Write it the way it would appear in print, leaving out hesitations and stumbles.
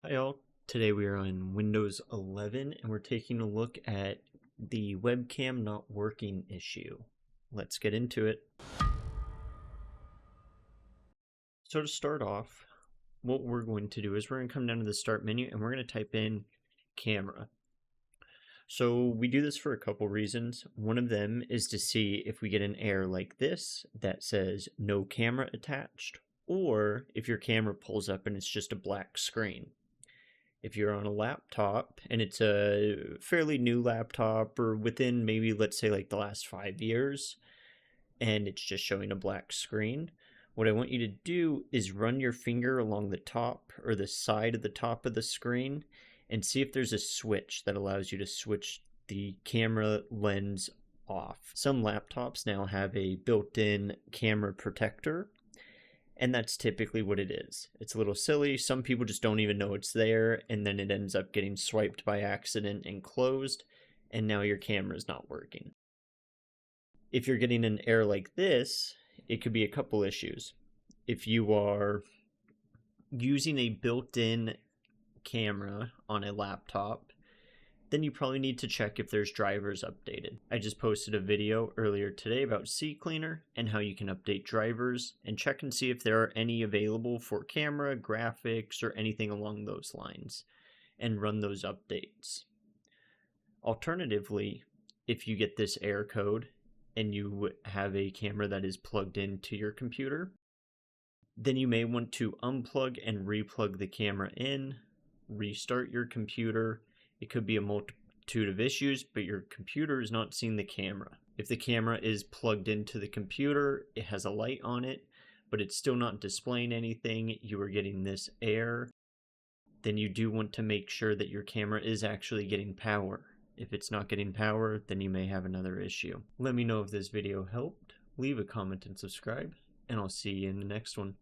Hi all, today we are on Windows 11 and we're taking a look at the webcam not working issue. Let's get into it. So to start off, what we're going to do is we're going to come down to the start menu and we're going to type in camera. So we do this for a couple reasons. One of them is to see if we get an error like this that says no camera attached, or if your camera pulls up and it's just a black screen. If you're on a laptop and it's a fairly new laptop or within maybe, let's say, like the last 5 years, and it's just showing a black screen, what I want you to do is run your finger along the top or the side of the top of the screen and see if there's a switch that allows you to switch the camera lens off. Some laptops now have a built-in camera protector, and that's typically what it is. It's a little silly. Some people just don't even know it's there, and then it ends up getting swiped by accident and closed, and now your camera is not working. If you're getting an error like this, it could be a couple issues. If you are using a built-in camera on a laptop, then you probably need to check if there's drivers updated. I just posted a video earlier today about CCleaner and how you can update drivers and check and see if there are any available for camera, graphics, or anything along those lines, and run those updates. Alternatively, if you get this error code and you have a camera that is plugged into your computer, then you may want to unplug and replug the camera in, restart your computer. It could be a multitude of issues, but your computer is not seeing the camera. If the camera is plugged into the computer, it has a light on it, but it's still not displaying anything, you are getting this error, then you do want to make sure that your camera is actually getting power. If it's not getting power, then you may have another issue. Let me know if this video helped, leave a comment and subscribe, and I'll see you in the next one.